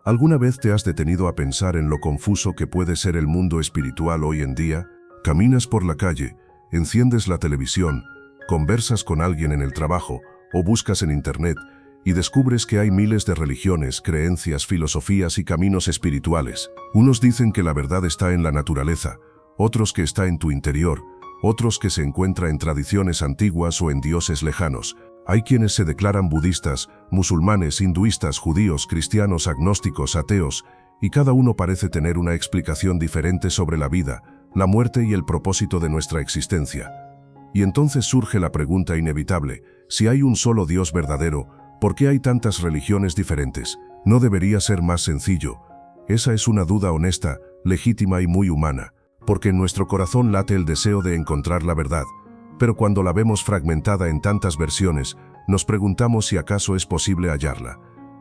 ¿Alguna vez te has detenido a pensar en lo confuso que puede ser el mundo espiritual hoy en día? Caminas por la calle, enciendes la televisión, conversas con alguien en el trabajo o buscas en internet y descubres que hay miles de religiones, creencias, filosofías y caminos espirituales. Unos dicen que la verdad está en la naturaleza, otros que está en tu interior, otros que se encuentra en tradiciones antiguas o en dioses lejanos. Hay quienes se declaran budistas, musulmanes, hinduistas, judíos, cristianos, agnósticos, ateos, y cada uno parece tener una explicación diferente sobre la vida, la muerte y el propósito de nuestra existencia. Y entonces surge la pregunta inevitable: si hay un solo Dios verdadero, ¿por qué hay tantas religiones diferentes? ¿No debería ser más sencillo? Esa es una duda honesta, legítima y muy humana, porque en nuestro corazón late el deseo de encontrar la verdad. Pero cuando la vemos fragmentada en tantas versiones, nos preguntamos si acaso es posible hallarla.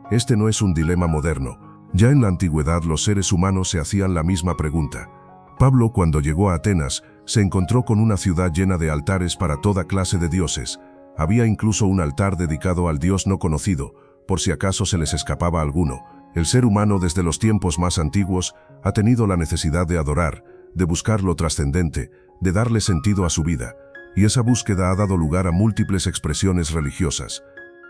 Este no es un dilema moderno. Ya en la antigüedad los seres humanos se hacían la misma pregunta. Pablo, cuando llegó a Atenas, se encontró con una ciudad llena de altares para toda clase de dioses. Había incluso un altar dedicado al Dios no conocido, por si acaso se les escapaba alguno. El ser humano desde los tiempos más antiguos ha tenido la necesidad de adorar, de buscar lo trascendente, de darle sentido a su vida. Y esa búsqueda ha dado lugar a múltiples expresiones religiosas.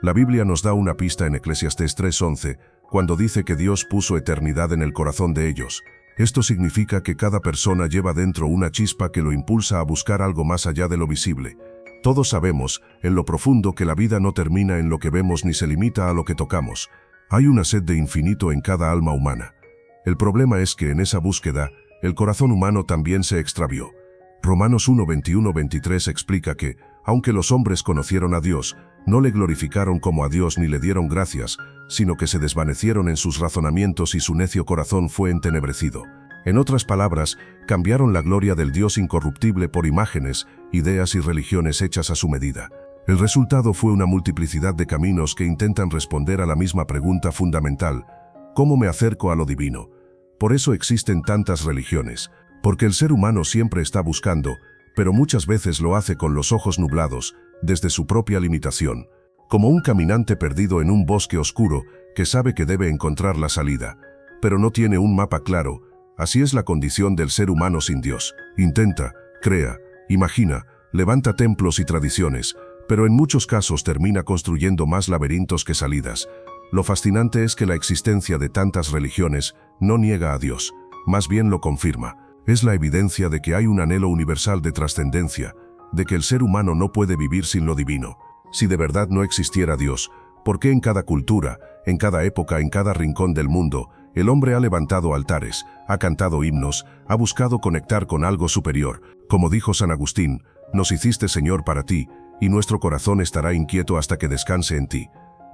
La Biblia nos da una pista en Eclesiastés 3:11, cuando dice que Dios puso eternidad en el corazón de ellos. Esto significa que cada persona lleva dentro una chispa que lo impulsa a buscar algo más allá de lo visible. Todos sabemos, en lo profundo, que la vida no termina en lo que vemos ni se limita a lo que tocamos. Hay una sed de infinito en cada alma humana. El problema es que en esa búsqueda, el corazón humano también se extravió. Romanos 1:21-23 explica que, aunque los hombres conocieron a Dios, no le glorificaron como a Dios ni le dieron gracias, sino que se desvanecieron en sus razonamientos y su necio corazón fue entenebrecido. En otras palabras, cambiaron la gloria del Dios incorruptible por imágenes, ideas y religiones hechas a su medida. El resultado fue una multiplicidad de caminos que intentan responder a la misma pregunta fundamental: ¿cómo me acerco a lo divino? Por eso existen tantas religiones. Porque el ser humano siempre está buscando, pero muchas veces lo hace con los ojos nublados, desde su propia limitación, como un caminante perdido en un bosque oscuro que sabe que debe encontrar la salida, pero no tiene un mapa claro. Así es la condición del ser humano sin Dios. Intenta, crea, imagina, levanta templos y tradiciones, pero en muchos casos termina construyendo más laberintos que salidas. Lo fascinante es que la existencia de tantas religiones no niega a Dios, más bien lo confirma. Es la evidencia de que hay un anhelo universal de trascendencia, de que el ser humano no puede vivir sin lo divino. Si de verdad no existiera Dios, ¿por qué en cada cultura, en cada época, en cada rincón del mundo, el hombre ha levantado altares, ha cantado himnos, ha buscado conectar con algo superior? Como dijo San Agustín: nos hiciste Señor para ti, y nuestro corazón estará inquieto hasta que descanse en ti.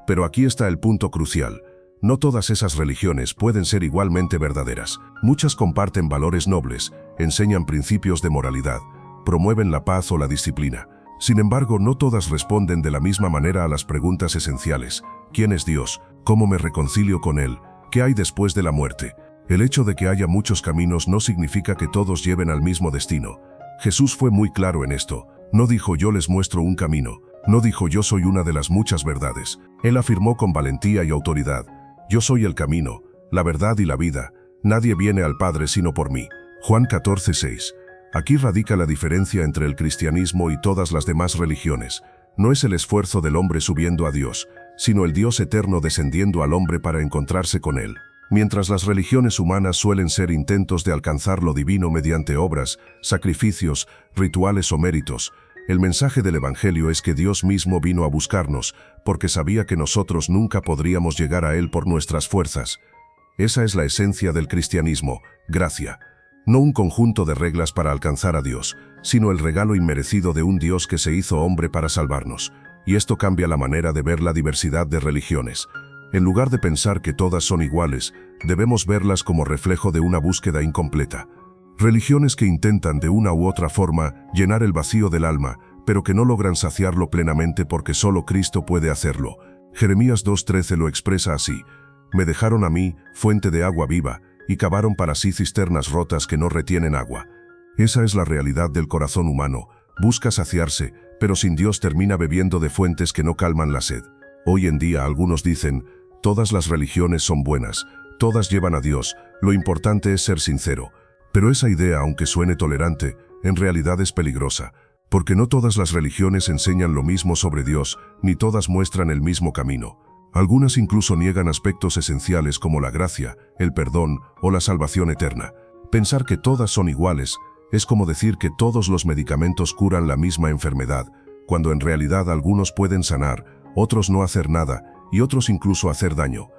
Pero aquí está el punto crucial. No todas esas religiones pueden ser igualmente verdaderas. Muchas comparten valores nobles, enseñan principios de moralidad, promueven la paz o la disciplina. Sin embargo, no todas responden de la misma manera a las preguntas esenciales: ¿quién es Dios? ¿Cómo me reconcilio con Él? ¿Qué hay después de la muerte? El hecho de que haya muchos caminos no significa que todos lleven al mismo destino. Jesús fue muy claro en esto. No dijo: yo les muestro un camino. No dijo: yo soy una de las muchas verdades. Él afirmó con valentía y autoridad: yo soy el camino, la verdad y la vida. Nadie viene al Padre sino por mí. Juan 14:6. Aquí radica la diferencia entre el cristianismo y todas las demás religiones. No es el esfuerzo del hombre subiendo a Dios, sino el Dios eterno descendiendo al hombre para encontrarse con Él. Mientras las religiones humanas suelen ser intentos de alcanzar lo divino mediante obras, sacrificios, rituales o méritos, el mensaje del Evangelio es que Dios mismo vino a buscarnos, porque sabía que nosotros nunca podríamos llegar a Él por nuestras fuerzas. Esa es la esencia del cristianismo: gracia. No un conjunto de reglas para alcanzar a Dios, sino el regalo inmerecido de un Dios que se hizo hombre para salvarnos. Y esto cambia la manera de ver la diversidad de religiones. En lugar de pensar que todas son iguales, debemos verlas como reflejo de una búsqueda incompleta. Religiones que intentan de una u otra forma llenar el vacío del alma, pero que no logran saciarlo plenamente porque solo Cristo puede hacerlo. Jeremías 2:13 lo expresa así: me dejaron a mí, fuente de agua viva, y cavaron para sí cisternas rotas que no retienen agua. Esa es la realidad del corazón humano. Busca saciarse, pero sin Dios termina bebiendo de fuentes que no calman la sed. Hoy en día algunos dicen: todas las religiones son buenas, todas llevan a Dios, lo importante es ser sincero. Pero esa idea, aunque suene tolerante, en realidad es peligrosa, porque no todas las religiones enseñan lo mismo sobre Dios, ni todas muestran el mismo camino. Algunas incluso niegan aspectos esenciales como la gracia, el perdón o la salvación eterna. Pensar que todas son iguales es como decir que todos los medicamentos curan la misma enfermedad, cuando en realidad algunos pueden sanar, otros no hacer nada y otros incluso hacer daño.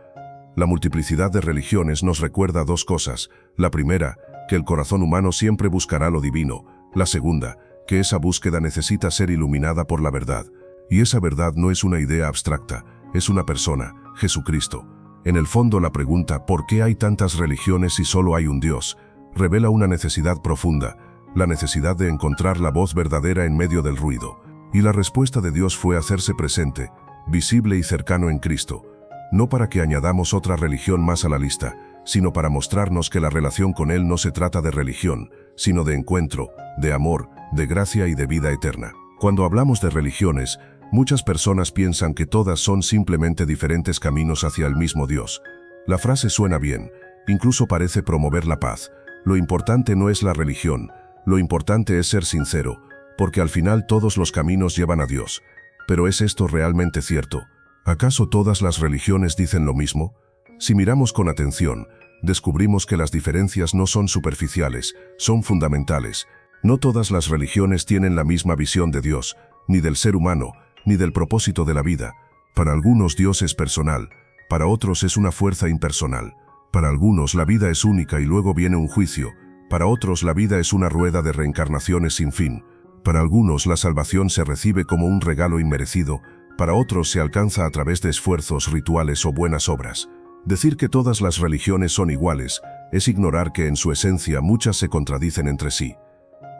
La multiplicidad de religiones nos recuerda dos cosas. La primera, que el corazón humano siempre buscará lo divino. La segunda, que esa búsqueda necesita ser iluminada por la verdad. Y esa verdad no es una idea abstracta, es una persona, Jesucristo. En el fondo la pregunta ¿por qué hay tantas religiones si solo hay un Dios? Revela una necesidad profunda, la necesidad de encontrar la voz verdadera en medio del ruido. Y la respuesta de Dios fue hacerse presente, visible y cercano en Cristo. No para que añadamos otra religión más a la lista, sino para mostrarnos que la relación con Él no se trata de religión, sino de encuentro, de amor, de gracia y de vida eterna. Cuando hablamos de religiones, muchas personas piensan que todas son simplemente diferentes caminos hacia el mismo Dios. La frase suena bien, incluso parece promover la paz. Lo importante no es la religión, lo importante es ser sincero, porque al final todos los caminos llevan a Dios. Pero ¿es esto realmente cierto? ¿Acaso todas las religiones dicen lo mismo? Si miramos con atención, descubrimos que las diferencias no son superficiales, son fundamentales. No todas las religiones tienen la misma visión de Dios, ni del ser humano, ni del propósito de la vida. Para algunos Dios es personal, para otros es una fuerza impersonal. Para algunos la vida es única y luego viene un juicio, para otros la vida es una rueda de reencarnaciones sin fin. Para algunos la salvación se recibe como un regalo inmerecido, para otros se alcanza a través de esfuerzos, rituales o buenas obras. Decir que todas las religiones son iguales es ignorar que en su esencia muchas se contradicen entre sí.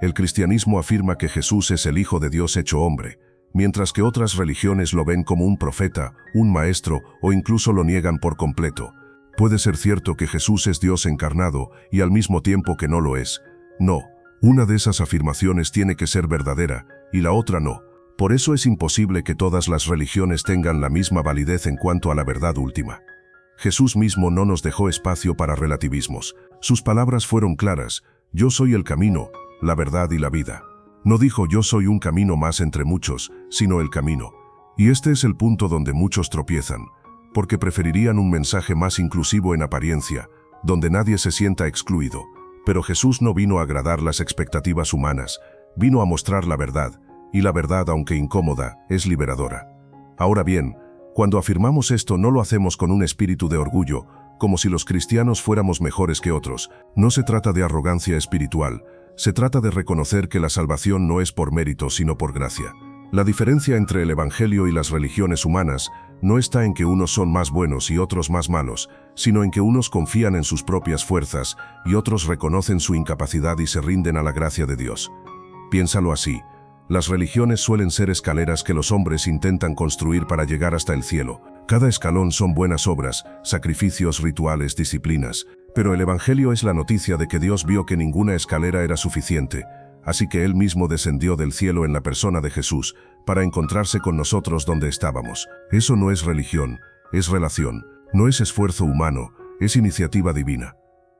El cristianismo afirma que Jesús es el Hijo de Dios hecho hombre, mientras que otras religiones lo ven como un profeta, un maestro o incluso lo niegan por completo. Puede ser cierto que Jesús es Dios encarnado y al mismo tiempo que no lo es. No, una de esas afirmaciones tiene que ser verdadera y la otra no. Por eso es imposible que todas las religiones tengan la misma validez en cuanto a la verdad última. Jesús mismo no nos dejó espacio para relativismos. Sus palabras fueron claras: yo soy el camino, la verdad y la vida. No dijo yo soy un camino más entre muchos, sino el camino. Y este es el punto donde muchos tropiezan, porque preferirían un mensaje más inclusivo en apariencia, donde nadie se sienta excluido. Pero Jesús no vino a agradar las expectativas humanas, vino a mostrar la verdad, y la verdad, aunque incómoda, es liberadora. Ahora bien, cuando afirmamos esto no lo hacemos con un espíritu de orgullo, como si los cristianos fuéramos mejores que otros. No se trata de arrogancia espiritual, se trata de reconocer que la salvación no es por mérito sino por gracia. La diferencia entre el Evangelio y las religiones humanas no está en que unos son más buenos y otros más malos, sino en que unos confían en sus propias fuerzas y otros reconocen su incapacidad y se rinden a la gracia de Dios. Piénsalo así. Las religiones suelen ser escaleras que los hombres intentan construir para llegar hasta el cielo. Cada escalón son buenas obras, sacrificios, rituales, disciplinas. Pero el Evangelio es la noticia de que Dios vio que ninguna escalera era suficiente, así que Él mismo descendió del cielo en la persona de Jesús, para encontrarse con nosotros donde estábamos. Eso no es religión, es relación. No es esfuerzo humano, es iniciativa divina.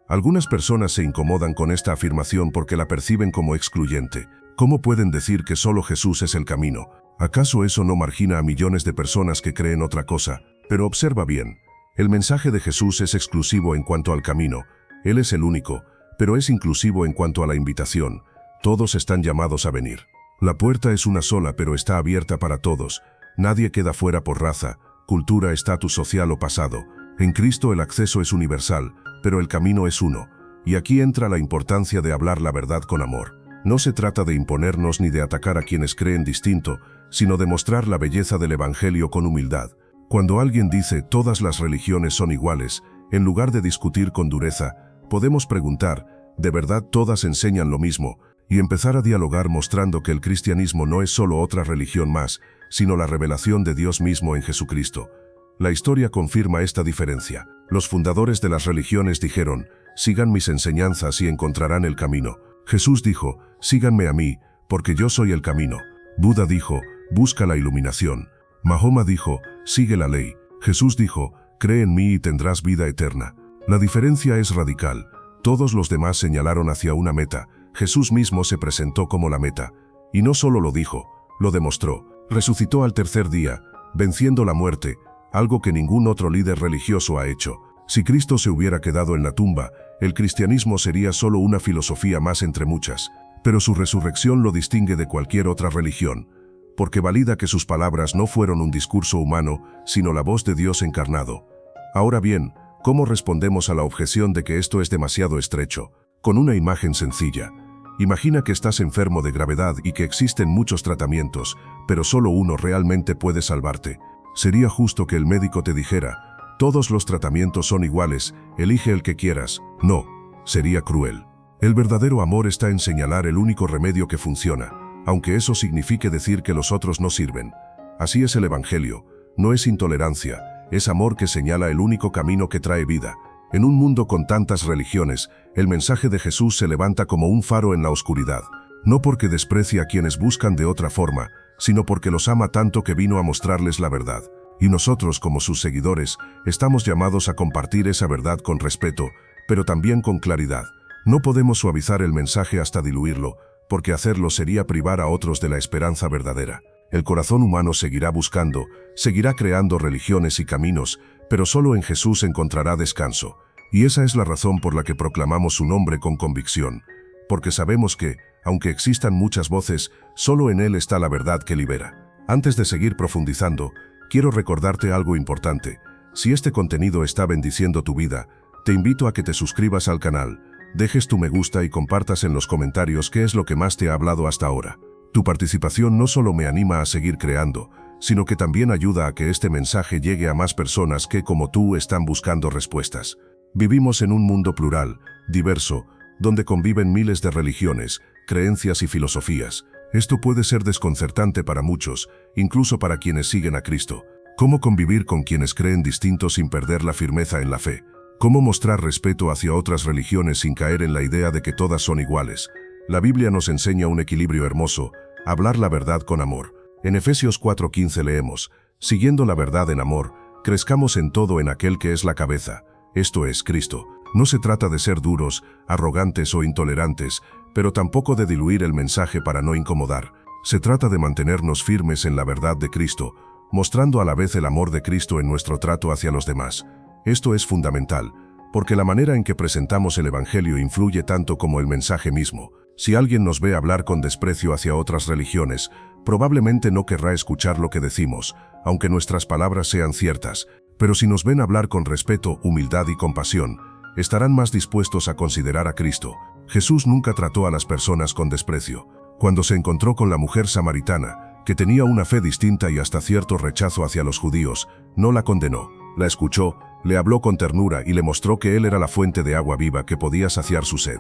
Algunas personas se incomodan con esta afirmación porque la perciben como excluyente. ¿Cómo pueden decir que solo Jesús es el camino? ¿Acaso eso no margina a millones de personas que creen otra cosa? Pero observa bien, el mensaje de Jesús es exclusivo en cuanto al camino. Él es el único, pero es inclusivo en cuanto a la invitación. Todos están llamados a venir. La puerta es una sola, pero está abierta para todos. Nadie queda fuera por raza, cultura, estatus social o pasado. En Cristo el acceso es universal, pero el camino es uno. Y aquí entra la importancia de hablar la verdad con amor. No se trata de imponernos ni de atacar a quienes creen distinto, sino de mostrar la belleza del Evangelio con humildad. Cuando alguien dice todas las religiones son iguales, en lugar de discutir con dureza, podemos preguntar, ¿de verdad todas enseñan lo mismo? Y empezar a dialogar mostrando que el cristianismo no es solo otra religión más, sino la revelación de Dios mismo en Jesucristo. La historia confirma esta diferencia. Los fundadores de las religiones dijeron, sigan mis enseñanzas y encontrarán el camino. Jesús dijo, síganme a mí, porque yo soy el camino. Buda dijo, busca la iluminación. Mahoma dijo, sigue la ley. Jesús dijo, cree en mí y tendrás vida eterna. La diferencia es radical. Todos los demás señalaron hacia una meta. Jesús mismo se presentó como la meta. Y no solo lo dijo, lo demostró. Resucitó al tercer día, venciendo la muerte, algo que ningún otro líder religioso ha hecho. Si Cristo se hubiera quedado en la tumba, el cristianismo sería solo una filosofía más entre muchas. Pero su resurrección lo distingue de cualquier otra religión, porque valida que sus palabras no fueron un discurso humano, sino la voz de Dios encarnado. Ahora bien, ¿cómo respondemos a la objeción de que esto es demasiado estrecho? Con una imagen sencilla. Imagina que estás enfermo de gravedad y que existen muchos tratamientos, pero solo uno realmente puede salvarte. Sería justo que el médico te dijera, todos los tratamientos son iguales, elige el que quieras. No, sería cruel. El verdadero amor está en señalar el único remedio que funciona, aunque eso signifique decir que los otros no sirven. Así es el Evangelio, no es intolerancia, es amor que señala el único camino que trae vida. En un mundo con tantas religiones, el mensaje de Jesús se levanta como un faro en la oscuridad, no porque desprecia a quienes buscan de otra forma, sino porque los ama tanto que vino a mostrarles la verdad. Y nosotros, como sus seguidores, estamos llamados a compartir esa verdad con respeto, pero también con claridad. No podemos suavizar el mensaje hasta diluirlo, porque hacerlo sería privar a otros de la esperanza verdadera. El corazón humano seguirá buscando, seguirá creando religiones y caminos, pero solo en Jesús encontrará descanso. Y esa es la razón por la que proclamamos su nombre con convicción, porque sabemos que, aunque existan muchas voces, solo en Él está la verdad que libera. Antes de seguir profundizando, quiero recordarte algo importante. Si este contenido está bendiciendo tu vida, te invito a que te suscribas al canal, dejes tu me gusta y compartas en los comentarios qué es lo que más te ha hablado hasta ahora. Tu participación no solo me anima a seguir creando, sino que también ayuda a que este mensaje llegue a más personas que, como tú, están buscando respuestas. Vivimos en un mundo plural, diverso, donde conviven miles de religiones, creencias y filosofías. Esto puede ser desconcertante para muchos, incluso para quienes siguen a Cristo. ¿Cómo convivir con quienes creen distinto sin perder la firmeza en la fe? ¿Cómo mostrar respeto hacia otras religiones sin caer en la idea de que todas son iguales? La Biblia nos enseña un equilibrio hermoso, hablar la verdad con amor. En Efesios 4:15 leemos, siguiendo la verdad en amor, crezcamos en todo en aquel que es la cabeza, esto es Cristo. No se trata de ser duros, arrogantes o intolerantes, pero tampoco de diluir el mensaje para no incomodar. Se trata de mantenernos firmes en la verdad de Cristo, mostrando a la vez el amor de Cristo en nuestro trato hacia los demás. Esto es fundamental, porque la manera en que presentamos el Evangelio influye tanto como el mensaje mismo. Si alguien nos ve hablar con desprecio hacia otras religiones, probablemente no querrá escuchar lo que decimos, aunque nuestras palabras sean ciertas. Pero si nos ven hablar con respeto, humildad y compasión, estarán más dispuestos a considerar a Cristo. Jesús nunca trató a las personas con desprecio. Cuando se encontró con la mujer samaritana, que tenía una fe distinta y hasta cierto rechazo hacia los judíos, no la condenó, la escuchó, le habló con ternura y le mostró que Él era la fuente de agua viva que podía saciar su sed.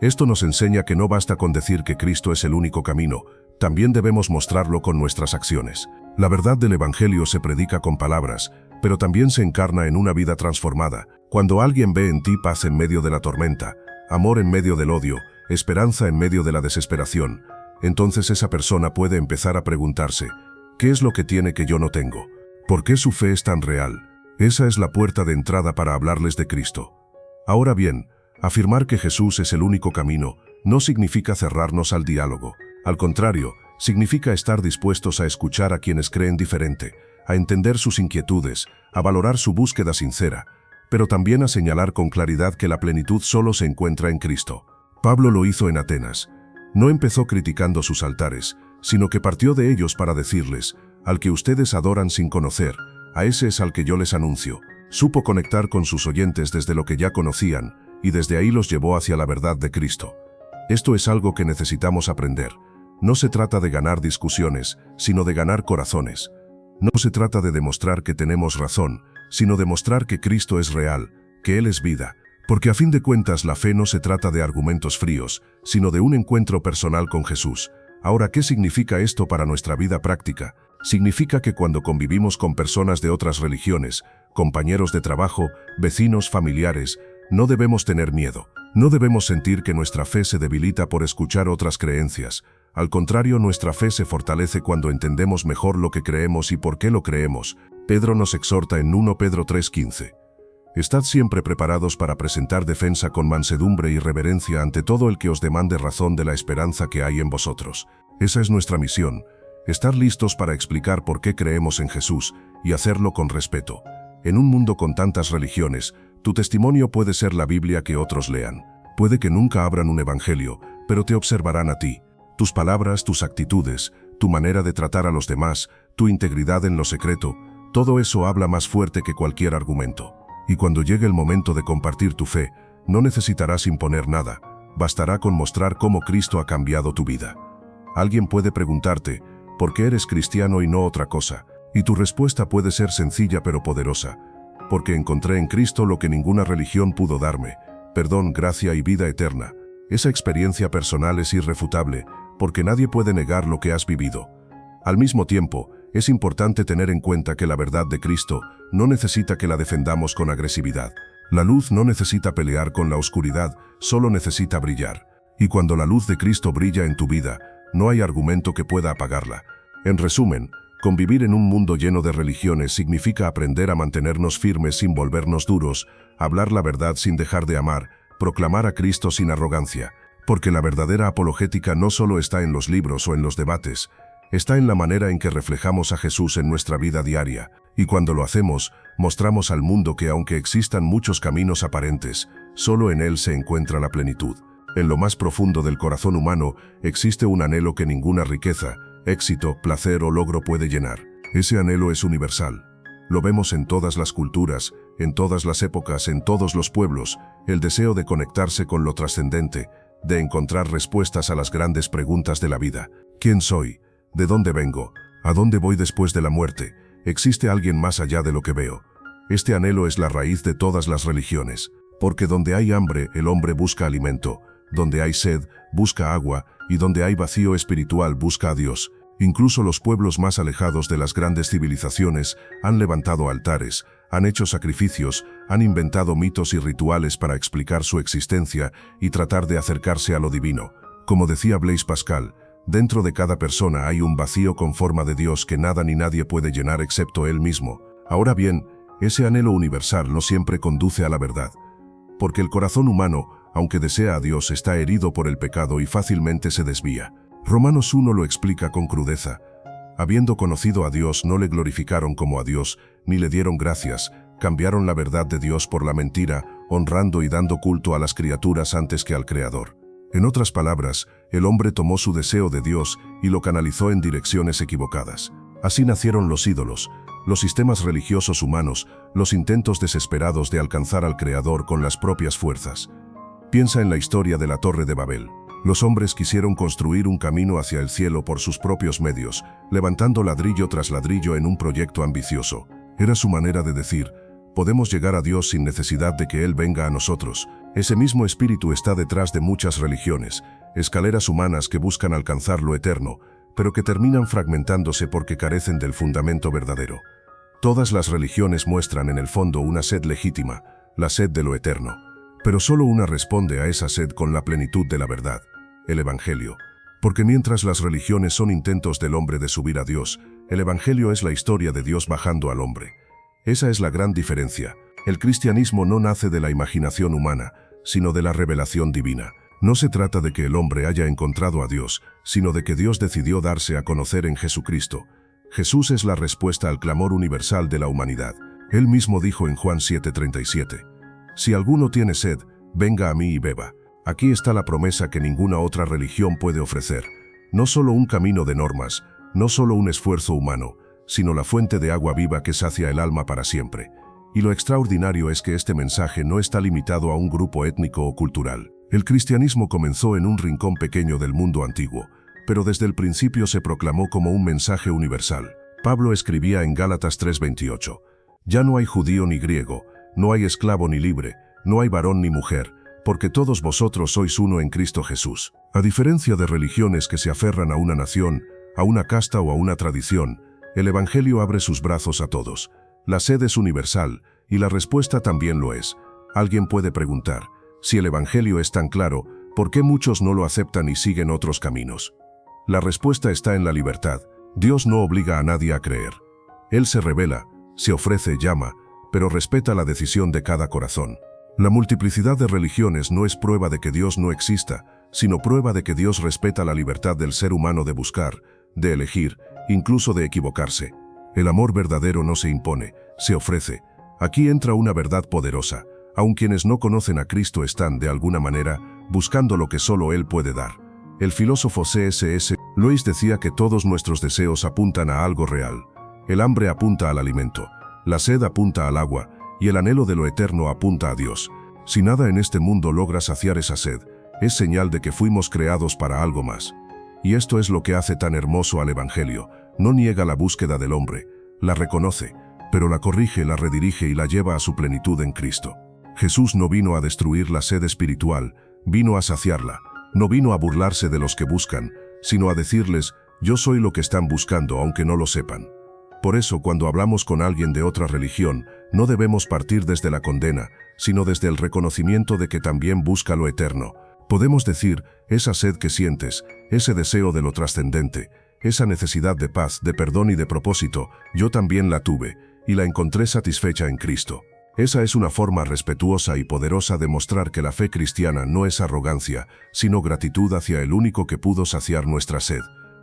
Esto nos enseña que no basta con decir que Cristo es el único camino, también debemos mostrarlo con nuestras acciones. La verdad del Evangelio se predica con palabras, pero también se encarna en una vida transformada. Cuando alguien ve en ti paz en medio de la tormenta, amor en medio del odio, esperanza en medio de la desesperación, entonces esa persona puede empezar a preguntarse, ¿qué es lo que tiene que yo no tengo? ¿Por qué su fe es tan real? Esa es la puerta de entrada para hablarles de Cristo. Ahora bien, afirmar que Jesús es el único camino no significa cerrarnos al diálogo. Al contrario, significa estar dispuestos a escuchar a quienes creen diferente, a entender sus inquietudes, a valorar su búsqueda sincera, pero también a señalar con claridad que la plenitud solo se encuentra en Cristo. Pablo lo hizo en Atenas. No empezó criticando sus altares, sino que partió de ellos para decirles, al que ustedes adoran sin conocer, a ese es al que yo les anuncio. Supo conectar con sus oyentes desde lo que ya conocían, y desde ahí los llevó hacia la verdad de Cristo. Esto es algo que necesitamos aprender. No se trata de ganar discusiones, sino de ganar corazones. No se trata de demostrar que tenemos razón, sino de mostrar que Cristo es real, que Él es vida. Porque a fin de cuentas la fe no se trata de argumentos fríos, sino de un encuentro personal con Jesús. Ahora, ¿qué significa esto para nuestra vida práctica? Significa que cuando convivimos con personas de otras religiones, compañeros de trabajo, vecinos, familiares, no debemos tener miedo. No debemos sentir que nuestra fe se debilita por escuchar otras creencias. Al contrario, nuestra fe se fortalece cuando entendemos mejor lo que creemos y por qué lo creemos. Pedro nos exhorta en 1 Pedro 3:15. Estad siempre preparados para presentar defensa con mansedumbre y reverencia ante todo el que os demande razón de la esperanza que hay en vosotros. Esa es nuestra misión, estar listos para explicar por qué creemos en Jesús y hacerlo con respeto. En un mundo con tantas religiones, tu testimonio puede ser la Biblia que otros lean. Puede que nunca abran un evangelio, pero te observarán a ti. Tus palabras, tus actitudes, tu manera de tratar a los demás, tu integridad en lo secreto, todo eso habla más fuerte que cualquier argumento. Y cuando llegue el momento de compartir tu fe, no necesitarás imponer nada, bastará con mostrar cómo Cristo ha cambiado tu vida. Alguien puede preguntarte, ¿por qué eres cristiano y no otra cosa? Y tu respuesta puede ser sencilla pero poderosa. Porque encontré en Cristo lo que ninguna religión pudo darme, perdón, gracia y vida eterna. Esa experiencia personal es irrefutable, porque nadie puede negar lo que has vivido. Al mismo tiempo, es importante tener en cuenta que la verdad de Cristo no necesita que la defendamos con agresividad. La luz no necesita pelear con la oscuridad, solo necesita brillar. Y cuando la luz de Cristo brilla en tu vida, no hay argumento que pueda apagarla. En resumen, convivir en un mundo lleno de religiones significa aprender a mantenernos firmes sin volvernos duros, hablar la verdad sin dejar de amar, proclamar a Cristo sin arrogancia. Porque la verdadera apologética no solo está en los libros o en los debates, está en la manera en que reflejamos a Jesús en nuestra vida diaria, y cuando lo hacemos, mostramos al mundo que aunque existan muchos caminos aparentes, solo en Él se encuentra la plenitud. En lo más profundo del corazón humano existe un anhelo que ninguna riqueza, éxito, placer o logro puede llenar. Ese anhelo es universal. Lo vemos en todas las culturas, en todas las épocas, en todos los pueblos, el deseo de conectarse con lo trascendente, de encontrar respuestas a las grandes preguntas de la vida. ¿Quién soy? ¿De dónde vengo? ¿A dónde voy después de la muerte? ¿Existe alguien más allá de lo que veo? Este anhelo es la raíz de todas las religiones, porque donde hay hambre, el hombre busca alimento, donde hay sed, busca agua, y donde hay vacío espiritual, busca a Dios. Incluso los pueblos más alejados de las grandes civilizaciones han levantado altares, han hecho sacrificios, han inventado mitos y rituales para explicar su existencia y tratar de acercarse a lo divino. Como decía Blaise Pascal, dentro de cada persona hay un vacío con forma de Dios que nada ni nadie puede llenar excepto Él mismo. Ahora bien, ese anhelo universal no siempre conduce a la verdad. Porque el corazón humano, aunque desea a Dios, está herido por el pecado y fácilmente se desvía. Romanos 1 lo explica con crudeza. Habiendo conocido a Dios, no le glorificaron como a Dios, ni le dieron gracias, cambiaron la verdad de Dios por la mentira, honrando y dando culto a las criaturas antes que al Creador. En otras palabras, el hombre tomó su deseo de Dios y lo canalizó en direcciones equivocadas. Así nacieron los ídolos, los sistemas religiosos humanos, los intentos desesperados de alcanzar al Creador con las propias fuerzas. Piensa en la historia de la Torre de Babel. Los hombres quisieron construir un camino hacia el cielo por sus propios medios, levantando ladrillo tras ladrillo en un proyecto ambicioso. Era su manera de decir, podemos llegar a Dios sin necesidad de que Él venga a nosotros. Ese mismo espíritu está detrás de muchas religiones, escaleras humanas que buscan alcanzar lo eterno, pero que terminan fragmentándose porque carecen del fundamento verdadero. Todas las religiones muestran en el fondo una sed legítima, la sed de lo eterno. Pero solo una responde a esa sed con la plenitud de la verdad, el Evangelio. Porque mientras las religiones son intentos del hombre de subir a Dios, el Evangelio es la historia de Dios bajando al hombre. Esa es la gran diferencia. El cristianismo no nace de la imaginación humana, sino de la revelación divina. No se trata de que el hombre haya encontrado a Dios, sino de que Dios decidió darse a conocer en Jesucristo. Jesús es la respuesta al clamor universal de la humanidad. Él mismo dijo en Juan 7:37, si alguno tiene sed, venga a mí y beba. Aquí está la promesa que ninguna otra religión puede ofrecer. No solo un camino de normas, no solo un esfuerzo humano, sino la fuente de agua viva que sacia el alma para siempre. Y lo extraordinario es que este mensaje no está limitado a un grupo étnico o cultural. El cristianismo comenzó en un rincón pequeño del mundo antiguo, pero desde el principio se proclamó como un mensaje universal. Pablo escribía en Gálatas 3:28, ya no hay judío ni griego, no hay esclavo ni libre, no hay varón ni mujer, porque todos vosotros sois uno en Cristo Jesús. A diferencia de religiones que se aferran a una nación, a una casta o a una tradición, el Evangelio abre sus brazos a todos. La sed es universal, y la respuesta también lo es. Alguien puede preguntar, si el Evangelio es tan claro, ¿por qué muchos no lo aceptan y siguen otros caminos? La respuesta está en la libertad. Dios no obliga a nadie a creer. Él se revela, se ofrece, llama, pero respeta la decisión de cada corazón. La multiplicidad de religiones no es prueba de que Dios no exista, sino prueba de que Dios respeta la libertad del ser humano de buscar, de elegir, incluso de equivocarse. El amor verdadero no se impone, se ofrece. Aquí entra una verdad poderosa. Aun quienes no conocen a Cristo están, de alguna manera, buscando lo que solo Él puede dar. El filósofo C.S. Lewis decía que todos nuestros deseos apuntan a algo real. El hambre apunta al alimento, la sed apunta al agua, y el anhelo de lo eterno apunta a Dios. Si nada en este mundo logra saciar esa sed, es señal de que fuimos creados para algo más. Y esto es lo que hace tan hermoso al Evangelio. No niega la búsqueda del hombre, la reconoce, pero la corrige, la redirige y la lleva a su plenitud en Cristo. Jesús no vino a destruir la sed espiritual, vino a saciarla. No vino a burlarse de los que buscan, sino a decirles, yo soy lo que están buscando aunque no lo sepan. Por eso, cuando hablamos con alguien de otra religión, no debemos partir desde la condena, sino desde el reconocimiento de que también busca lo eterno. Podemos decir, esa sed que sientes, ese deseo de lo trascendente, esa necesidad de paz, de perdón y de propósito, yo también la tuve, y la encontré satisfecha en Cristo. Esa es una forma respetuosa y poderosa de mostrar que la fe cristiana no es arrogancia, sino gratitud hacia el único que pudo saciar nuestra sed.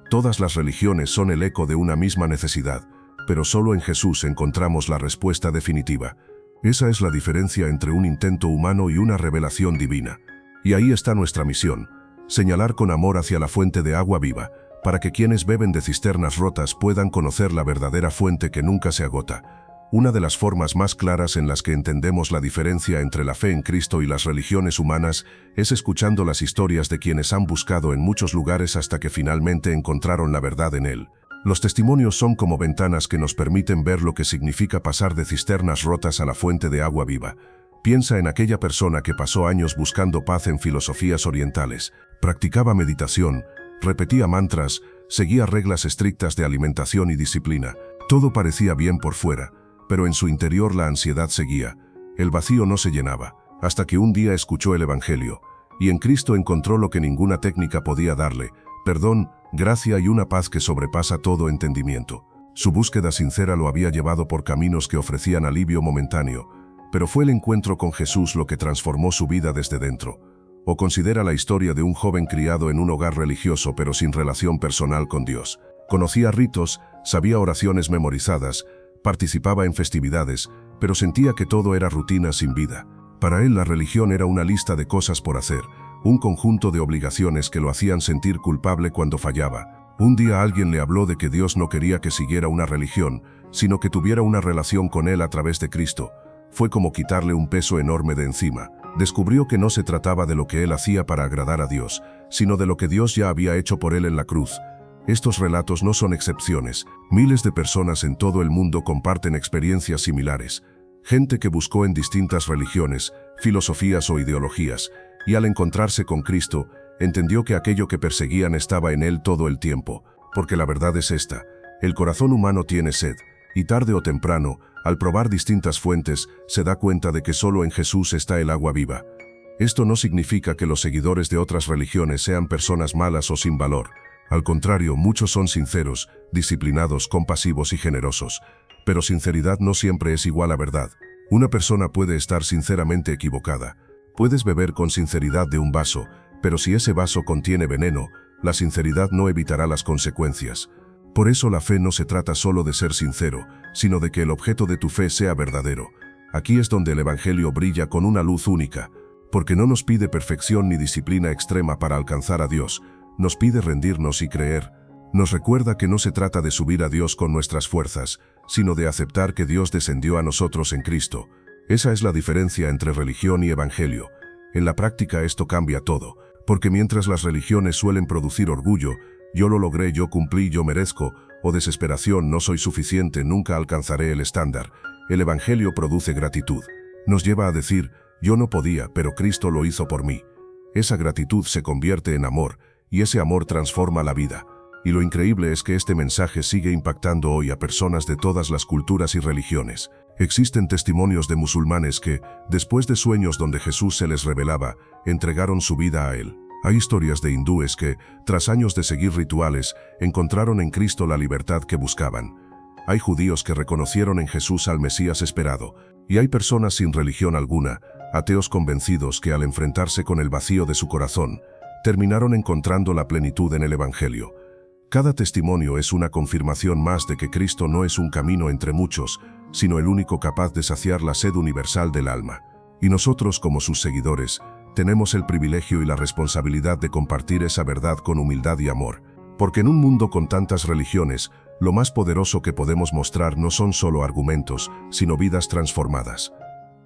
Todas las religiones son el eco de una misma necesidad, pero solo en Jesús encontramos la respuesta definitiva. Esa es la diferencia entre un intento humano y una revelación divina. Y ahí está nuestra misión, señalar con amor hacia la fuente de agua viva, para que quienes beben de cisternas rotas puedan conocer la verdadera fuente que nunca se agota. Una de las formas más claras en las que entendemos la diferencia entre la fe en Cristo y las religiones humanas es escuchando las historias de quienes han buscado en muchos lugares hasta que finalmente encontraron la verdad en Él. Los testimonios son como ventanas que nos permiten ver lo que significa pasar de cisternas rotas a la fuente de agua viva. Piensa en aquella persona que pasó años buscando paz en filosofías orientales, practicaba meditación, repetía mantras, seguía reglas estrictas de alimentación y disciplina. Todo parecía bien por fuera, pero en su interior la ansiedad seguía, el vacío no se llenaba, hasta que un día escuchó el Evangelio, y en Cristo encontró lo que ninguna técnica podía darle, perdón, gracia y una paz que sobrepasa todo entendimiento. Su búsqueda sincera lo había llevado por caminos que ofrecían alivio momentáneo, pero fue el encuentro con Jesús lo que transformó su vida desde dentro. O considera la historia de un joven criado en un hogar religioso pero sin relación personal con Dios. Conocía ritos, sabía oraciones memorizadas, participaba en festividades, pero sentía que todo era rutina sin vida. Para él la religión era una lista de cosas por hacer, un conjunto de obligaciones que lo hacían sentir culpable cuando fallaba. Un día alguien le habló de que Dios no quería que siguiera una religión, sino que tuviera una relación con Él a través de Cristo. Fue como quitarle un peso enorme de encima. Descubrió que no se trataba de lo que él hacía para agradar a Dios, sino de lo que Dios ya había hecho por él en la cruz. Estos relatos no son excepciones. Miles de personas en todo el mundo comparten experiencias similares. Gente que buscó en distintas religiones, filosofías o ideologías, y al encontrarse con Cristo, entendió que aquello que perseguían estaba en Él todo el tiempo. Porque la verdad es esta: el corazón humano tiene sed, y tarde o temprano, al probar distintas fuentes, se da cuenta de que solo en Jesús está el agua viva. Esto no significa que los seguidores de otras religiones sean personas malas o sin valor. Al contrario, muchos son sinceros, disciplinados, compasivos y generosos. Pero sinceridad no siempre es igual a verdad. Una persona puede estar sinceramente equivocada. Puedes beber con sinceridad de un vaso, pero si ese vaso contiene veneno, la sinceridad no evitará las consecuencias. Por eso la fe no se trata solo de ser sincero, sino de que el objeto de tu fe sea verdadero. Aquí es donde el Evangelio brilla con una luz única, porque no nos pide perfección ni disciplina extrema para alcanzar a Dios, nos pide rendirnos y creer. Nos recuerda que no se trata de subir a Dios con nuestras fuerzas, sino de aceptar que Dios descendió a nosotros en Cristo. Esa es la diferencia entre religión y Evangelio. En la práctica esto cambia todo, porque mientras las religiones suelen producir orgullo, yo lo logré, yo cumplí, yo merezco, o desesperación, no soy suficiente, nunca alcanzaré el estándar, el Evangelio produce gratitud. Nos lleva a decir, yo no podía, pero Cristo lo hizo por mí. Esa gratitud se convierte en amor, y ese amor transforma la vida. Y lo increíble es que este mensaje sigue impactando hoy a personas de todas las culturas y religiones. Existen testimonios de musulmanes que, después de sueños donde Jesús se les revelaba, entregaron su vida a Él. Hay historias de hindúes que, tras años de seguir rituales, encontraron en Cristo la libertad que buscaban. Hay judíos que reconocieron en Jesús al Mesías esperado, y hay personas sin religión alguna, ateos convencidos que al enfrentarse con el vacío de su corazón, terminaron encontrando la plenitud en el Evangelio. Cada testimonio es una confirmación más de que Cristo no es un camino entre muchos, sino el único capaz de saciar la sed universal del alma. Y nosotros, como sus seguidores, tenemos el privilegio y la responsabilidad de compartir esa verdad con humildad y amor. Porque en un mundo con tantas religiones, lo más poderoso que podemos mostrar no son solo argumentos, sino vidas transformadas.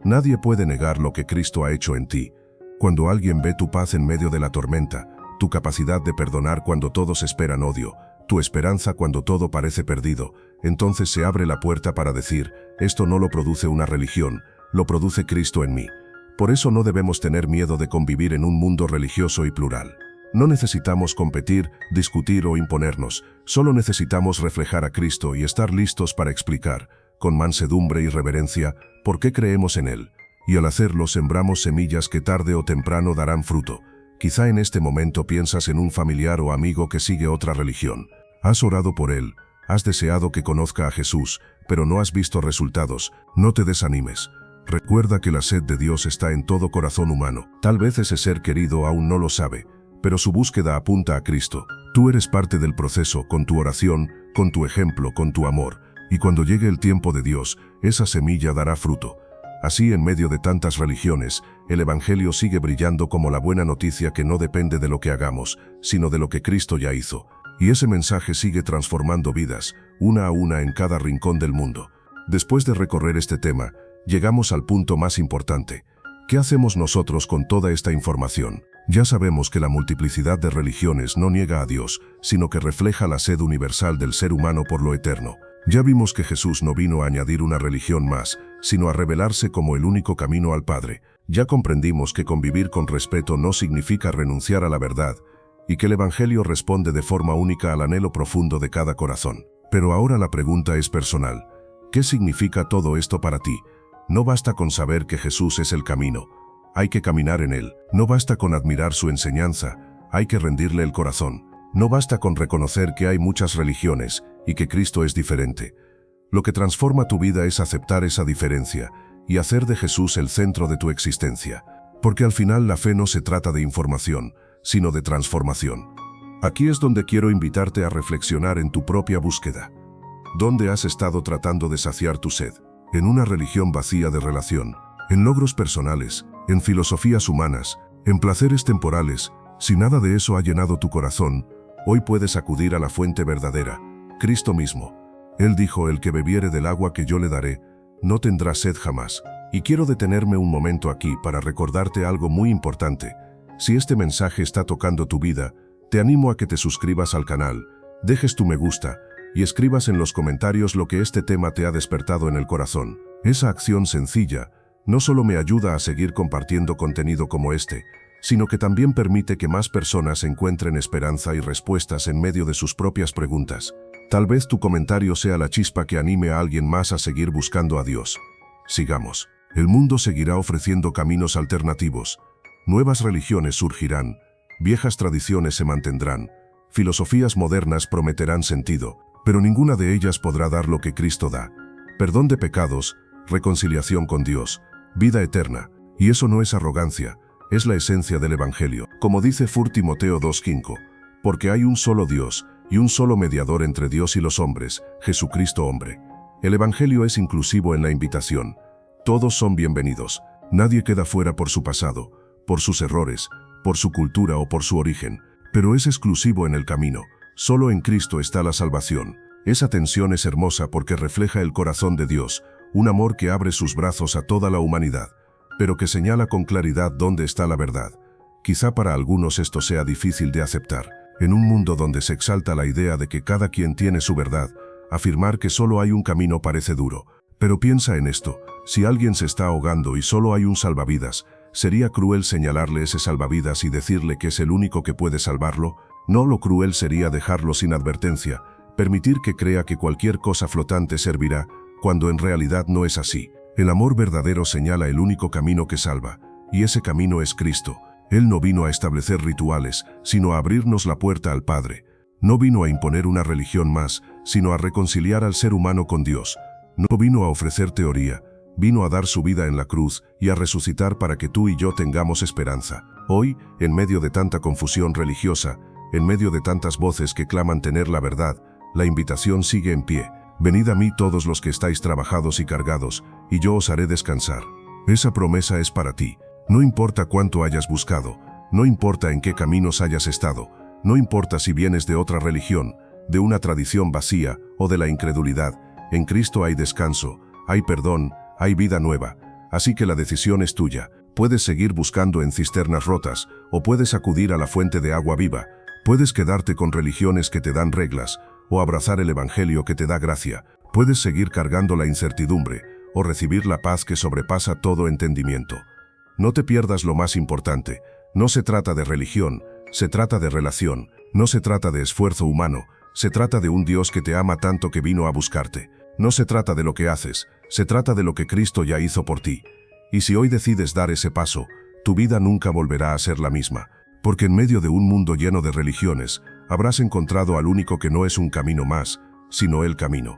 Nadie puede negar lo que Cristo ha hecho en ti. Cuando alguien ve tu paz en medio de la tormenta, tu capacidad de perdonar cuando todos esperan odio, tu esperanza cuando todo parece perdido, entonces se abre la puerta para decir, esto no lo produce una religión, lo produce Cristo en mí. Por eso no debemos tener miedo de convivir en un mundo religioso y plural. No necesitamos competir, discutir o imponernos, solo necesitamos reflejar a Cristo y estar listos para explicar, con mansedumbre y reverencia, por qué creemos en Él. Y al hacerlo sembramos semillas que tarde o temprano darán fruto. Quizá en este momento piensas en un familiar o amigo que sigue otra religión. Has orado por él, has deseado que conozca a Jesús, pero no has visto resultados. No te desanimes. Recuerda que la sed de Dios está en todo corazón humano. Tal vez ese ser querido aún no lo sabe, pero su búsqueda apunta a Cristo. Tú eres parte del proceso con tu oración, con tu ejemplo, con tu amor. Y cuando llegue el tiempo de Dios, esa semilla dará fruto. Así, en medio de tantas religiones, el Evangelio sigue brillando como la buena noticia que no depende de lo que hagamos, sino de lo que Cristo ya hizo. Y ese mensaje sigue transformando vidas, una a una en cada rincón del mundo. Después de recorrer este tema, llegamos al punto más importante. ¿Qué hacemos nosotros con toda esta información? Ya sabemos que la multiplicidad de religiones no niega a Dios, sino que refleja la sed universal del ser humano por lo eterno. Ya vimos que Jesús no vino a añadir una religión más, sino a revelarse como el único camino al Padre. Ya comprendimos que convivir con respeto no significa renunciar a la verdad, y que el Evangelio responde de forma única al anhelo profundo de cada corazón. Pero ahora la pregunta es personal. ¿Qué significa todo esto para ti? No basta con saber que Jesús es el camino. Hay que caminar en él. No basta con admirar su enseñanza. Hay que rendirle el corazón. No basta con reconocer que hay muchas religiones y que Cristo es diferente. Lo que transforma tu vida es aceptar esa diferencia y hacer de Jesús el centro de tu existencia. Porque al final la fe no se trata de información, sino de transformación. Aquí es donde quiero invitarte a reflexionar en tu propia búsqueda. ¿Dónde has estado tratando de saciar tu sed? ¿En una religión vacía de relación? ¿En logros personales? ¿En filosofías humanas? ¿En placeres temporales? Si nada de eso ha llenado tu corazón, hoy puedes acudir a la fuente verdadera, Cristo mismo. Él dijo: el que bebiere del agua que yo le daré, no tendrá sed jamás. Y quiero detenerme un momento aquí para recordarte algo muy importante. Si este mensaje está tocando tu vida, te animo a que te suscribas al canal, dejes tu me gusta y escribas en los comentarios lo que este tema te ha despertado en el corazón. Esa acción sencilla no solo me ayuda a seguir compartiendo contenido como este, sino que también permite que más personas encuentren esperanza y respuestas en medio de sus propias preguntas. Tal vez tu comentario sea la chispa que anime a alguien más a seguir buscando a Dios. Sigamos. El mundo seguirá ofreciendo caminos alternativos. Nuevas religiones surgirán, viejas tradiciones se mantendrán, filosofías modernas prometerán sentido, pero ninguna de ellas podrá dar lo que Cristo da: perdón de pecados, reconciliación con Dios, vida eterna. Y eso no es arrogancia, es la esencia del Evangelio. Como dice 1 Timoteo 2:5, porque hay un solo Dios y un solo mediador entre Dios y los hombres, Jesucristo hombre. El Evangelio es inclusivo en la invitación. Todos son bienvenidos. Nadie queda fuera por su pasado, por sus errores, por su cultura o por su origen, pero es exclusivo en el camino. Solo en Cristo está la salvación. Esa tensión es hermosa porque refleja el corazón de Dios, un amor que abre sus brazos a toda la humanidad, pero que señala con claridad dónde está la verdad. Quizá para algunos esto sea difícil de aceptar. En un mundo donde se exalta la idea de que cada quien tiene su verdad, afirmar que solo hay un camino parece duro. Pero piensa en esto: si alguien se está ahogando y solo hay un salvavidas, ¿sería cruel señalarle ese salvavidas y decirle que es el único que puede salvarlo? No, lo cruel sería dejarlo sin advertencia, permitir que crea que cualquier cosa flotante servirá, cuando en realidad no es así. El amor verdadero señala el único camino que salva, y ese camino es Cristo. Él no vino a establecer rituales, sino a abrirnos la puerta al Padre. No vino a imponer una religión más, sino a reconciliar al ser humano con Dios. No vino a ofrecer teoría, vino a dar su vida en la cruz y a resucitar para que tú y yo tengamos esperanza. Hoy, en medio de tanta confusión religiosa, en medio de tantas voces que claman tener la verdad, la invitación sigue en pie. Venid a mí todos los que estáis trabajados y cargados, y yo os haré descansar. Esa promesa es para ti. No importa cuánto hayas buscado, no importa en qué caminos hayas estado, no importa si vienes de otra religión, de una tradición vacía o de la incredulidad, en Cristo hay descanso, hay perdón, hay vida nueva. Así que la decisión es tuya. Puedes seguir buscando en cisternas rotas, o puedes acudir a la fuente de agua viva. Puedes quedarte con religiones que te dan reglas, o abrazar el evangelio que te da gracia. Puedes seguir cargando la incertidumbre, o recibir la paz que sobrepasa todo entendimiento. No te pierdas lo más importante. No se trata de religión, se trata de relación. No se trata de esfuerzo humano, se trata de un Dios que te ama tanto que vino a buscarte. No se trata de lo que haces, se trata de lo que Cristo ya hizo por ti. Y si hoy decides dar ese paso, tu vida nunca volverá a ser la misma, porque en medio de un mundo lleno de religiones, habrás encontrado al único que no es un camino más, sino el camino.